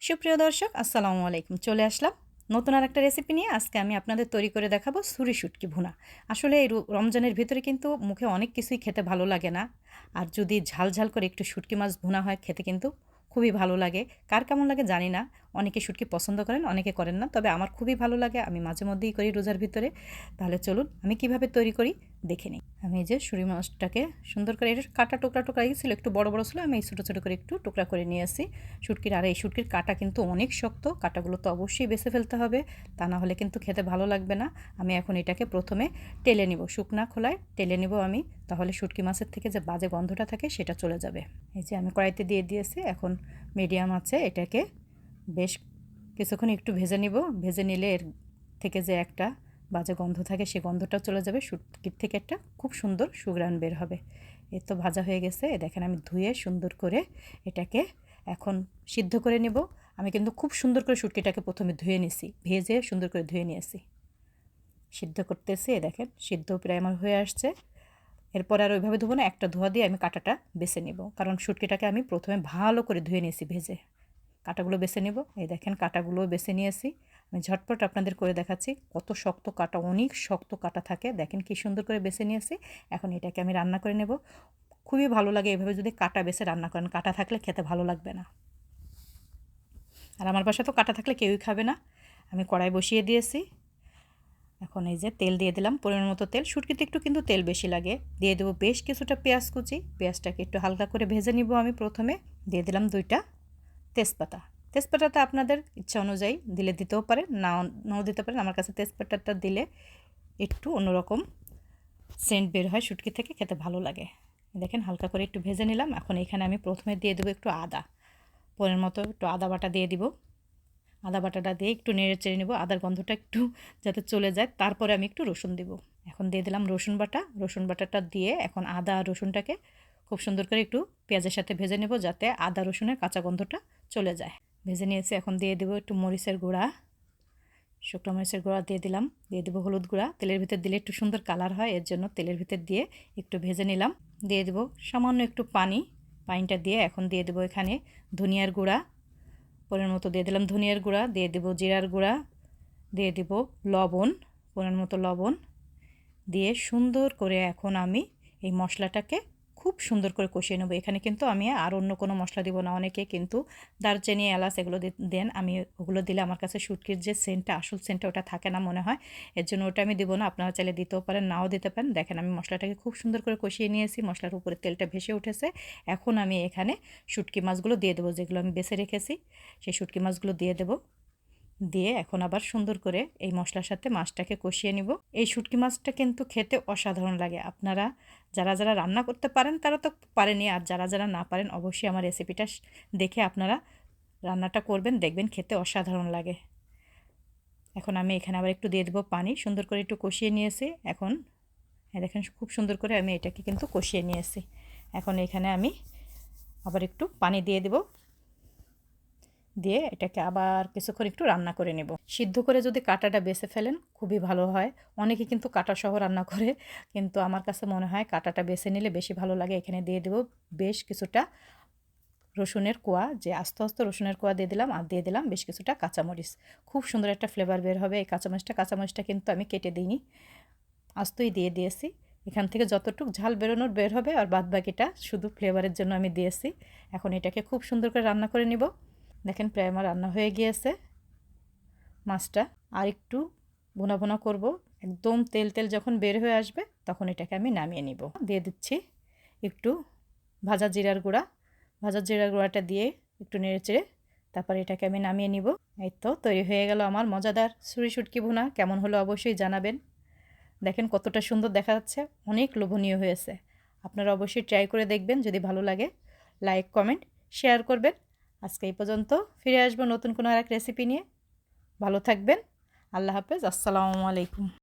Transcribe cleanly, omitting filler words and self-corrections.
সুপ্রিয় দর্শক আসসালামু আলাইকুম। চলে আসলাম নতুন আর একটা রেসিপি নিয়ে। আজকে আমি আপনাদের তৈরি করে দেখাবো ছুরি শুটকি ভুনা। আসলে এই রমজানের ভিতরে কিন্তু মুখে অনেক কিছুই খেতে ভালো লাগে না, আর যদি ঝাল ঝাল করে একটু শুটকি মাছ ভুনা হয় খেতে কিন্তু খুবই ভালো লাগে। কার কেমন লাগে জানি না, অনেকে শুটকি পছন্দ করেন, অনেকে করেন না, তবে আমার খুবই ভালো লাগে, আমি মাঝে মধ্যেই করি রোজার ভিতরে। তাহলে চলুন আমি কিভাবে তৈরি করি দেখে নিই। আমি এই যে ছুরি মাছটাকে সুন্দর করে, এটা কাটা টুকরা টুকরা ছিল, একটু বড় বড় ছিল, আমি ছোটো ছোটো করে একটু টুকরা করে নিয়ে আসি শুটকির। আর এই শুটকির কাটা কিন্তু অনেক শক্ত, কাটাগুলো তো অবশ্যই বেছে ফেলতে হবে, তা না হলে কিন্তু খেতে ভালো লাগবে না। আমি এখন এটাকে প্রথমে টেলে নিব, শুকনা খোলায় টেলে নিব আমি, তাহলে শুটকি মাছের থেকে যে বাজে গন্ধটা থাকে সেটা চলে যাবে। এই যে আমি কড়াইতে দিয়ে দিয়েছি, এখন মিডিয়াম আছে এটাকে বেশ কিছুক্ষণ একটু ভেজে নিব। ভেজে নিলে এর থেকে যে একটা বাজে গন্ধ থাকে সে গন্ধটা চলে যাবে, শুটকির থেকে একটা খুব সুন্দর সুঘ্রাণ বের হবে। এ তো ভাজা হয়ে গেছে, দেখেন আমি ধুয়ে সুন্দর করে এটাকে এখন সিদ্ধ করে নেব। আমি কিন্তু খুব সুন্দর করে শুটকিটাকে প্রথমে ধুয়ে নিছি, ভেজে সুন্দর করে ধুয়ে নিয়েছি, সিদ্ধ করতেছি। দেখেন সিদ্ধ প্রায় আমার হয়ে আসছে। এরপর আর ওইভাবে ধোবো না, একটা ধোয়া দিয়ে আমি কাঁটাটা বেছে নেব, কারণ শুটকিটাকে আমি প্রথমে ভালো করে ধুয়ে নিয়েছি ভেজে। কাঁটাগুলো বেছে নেব, এই দেখেন কাঁটাগুলো বেছে নিয়েছি। আমি ঝটপট আপনাদের করে দেখাচ্ছি, কত শক্ত কাঁটা, অনেক শক্ত কাঁটা থাকে, দেখেন কি সুন্দর করে বেছে নিয়েছি। এখন এটাকে আমি রান্না করে নেব। খুবই ভালো লাগে এভাবে যদি কাঁটা বেছে রান্না করেন, কাঁটা থাকলে খেতে ভালো লাগবে না, আর আমার বাসায় তো কাঁটা থাকলে কেউই খাবে না। আমি কড়াই বসিয়ে দিয়েছি, এখন এই যে তেল দিয়ে দিলাম, পরিমাণ মতো তেল, শুটকিতে একটু কিন্তু তেল বেশি লাগে। দিয়ে দেবো বেশ কিছুটা পেঁয়াজ কুচি, পেঁয়াজটাকে একটু হালকা করে ভেজে নিব আমি প্রথমে। দিয়ে দিলাম 2টা তেজপাতা। তেজপাতাটা আপনাদের ইচ্ছা অনুযায়ী দিলে দিতেও পারেন, নাও দিতে পারেন। আমার কাছে তেজপাতাটা দিলে একটু অন্যরকম সেন্ট বের হয়, শুটকি থেকে খেতে ভালো লাগে। দেখেন হালকা করে একটু ভেজে নিলাম। এখন এখানে আমি প্রথমে দিয়ে দেবো একটু আদা, পরের মতো একটু আদা বাটা দিয়ে দিব। আদা বাটাটা দিয়ে একটু নেড়ে চেড়ে নেব, আদার গন্ধটা একটু যাতে চলে যায়। তারপরে আমি একটু রসুন দিব, এখন দিয়ে দিলাম রসুন বাটা। রসুন বাটাটা দিয়ে এখন আদা আর রসুনটাকে খুব সুন্দর করে একটু পেঁয়াজের সাথে ভেজে নেব, যাতে আদা রসুনের কাঁচা গন্ধটা চলে যায়। ভেজে নিয়েছি, এখন দিয়ে দেবো একটু মরিচের গুঁড়া, শুকনো মরিচের গুঁড়া দিয়ে দিলাম। দিয়ে দেবো হলুদ গুঁড়া, তেলের ভিতর দিলে একটু সুন্দর কালার হয়, এর জন্য তেলের ভিতর দিয়ে একটু ভেজে নিলাম। দিয়ে দেবো সামান্য একটু পানি, পানিটা দিয়ে এখন দিয়ে দেবো এখানে ধনিয়ার গুঁড়া, পরিমাণ মতো দিয়ে দিলাম ধনিয়ার গুঁড়া। দিয়ে দেবো জিরার গুঁড়া, দিয়ে দেবো লবণ, পরিমাণ মতো লবণ দিয়ে সুন্দর করে এখন আমি এই মশলাটাকে খুব সুন্দর করে কষিয়ে নেবো। এখানে কিন্তু আমি আর অন্য কোনো মশলা দিব না। অনেকে কিন্তু দারচিনি এলাচ এগুলো দেন, আমি ওগুলো দিলে আমার কাছে শুটকির যে সেন্টটা, আসল সেন্টটা ওটা থাকে না মনে হয়, এর জন্য ওটা আমি দিব না। আপনারা চাইলে দিতেও পারেন, নাও দিতে পারেন। দেখেন আমি মশলাটাকে খুব সুন্দর করে কষিয়ে নিয়েছি, মশলার উপরে তেলটা ভেসে উঠেছে। এখন আমি এখানে শুটকি মাছগুলো দিয়ে দেবো, যেগুলো আমি বেছে রেখেছি সেই শুটকি মাছগুলো দিয়ে দেবো। দিয়ে এখন আবার সুন্দর করে এই মশলার সাথে মাছটাকে কষিয়ে নিব। এই শুটকি মাছটা কিন্তু খেতে অসাধারণ লাগে। আপনারা যারা যারা রান্না করতে পারেন তারা তো পারেনই, আর যারা যারা না পারেন অবশ্যই আমার রেসিপিটা দেখে আপনারা রান্নাটা করবেন, দেখবেন খেতে অসাধারণ লাগে। এখন আমি এখানে আবার একটু দিয়ে দেবো পানি, সুন্দর করে একটু কষিয়ে নিয়েছি। এখন দেখেন খুব সুন্দর করে আমি এটাকে কিন্তু কষিয়ে নিয়েছি। এখন এখানে আমি আবার একটু পানি দিয়ে দেবো, দিয়ে এটাকে আবার কিছুক্ষণ একটু রান্না করে নেব। সিদ্ধ করে যদি কাঁটাটা বেছে ফেলেন খুবই ভালো হয়। অনেকে কিন্তু কাঁটা সহ রান্না করে, কিন্তু আমার কাছে মনে হয় কাঁটাটা বেছে নিলে বেশি ভালো লাগে। এখানে দিয়ে দেব বেশ কিছুটা রসুনের কোয়া, যে আস্তে আস্তে রসুনের কোয়া দিয়ে দিলাম, আর দিয়ে দিলাম বেশ কিছুটা কাঁচামরিচ। খুব সুন্দর একটা ফ্লেভার বের হবে এই কাঁচামরিচটা কিন্তু আমি কেটে দিইনি, আস্তই দিয়ে দিয়েছি। এখান থেকে যতটুকু ঝাল বেরোনোর বের হবে, আর বাদ বাকিটা শুধু ফ্লেভারের জন্য আমি দিয়েছি। এখন এটাকে খুব সুন্দর করে রান্না করে নিব। দেখেন প্রায় আমার রান্না হয়ে গিয়েছে মাছটা, আর একটু ভুনা ভুনা করব, একদম তেল তেল যখন বের হয়ে আসবে তখন এটাকে আমি নামিয়ে নিব। দিয়ে দিচ্ছি একটু ভাজা জিরার গুঁড়া, ভাজা জিরার গুঁড়াটা দিয়ে একটু নেড়ে চেড়ে তারপর এটাকে আমি নামিয়ে নিব। এই তো তৈরি হয়ে গেল আমার মজাদার ছুরি শুটকি ভুনা। কেমন হলো অবশ্যই জানাবেন। দেখেন কতটা সুন্দর দেখা যাচ্ছে, অনেক লোভনীয় হয়েছে। আপনারা অবশ্যই ট্রাই করে দেখবেন, যদি ভালো লাগে লাইক কমেন্ট শেয়ার করবেন। আজকে এই পর্যন্ত, ফিরে আসবো নতুন কোনো আর এক রেসিপি নিয়ে। ভালো থাকবেন, আল্লাহ হাফেজ, আসসালামু আলাইকুম।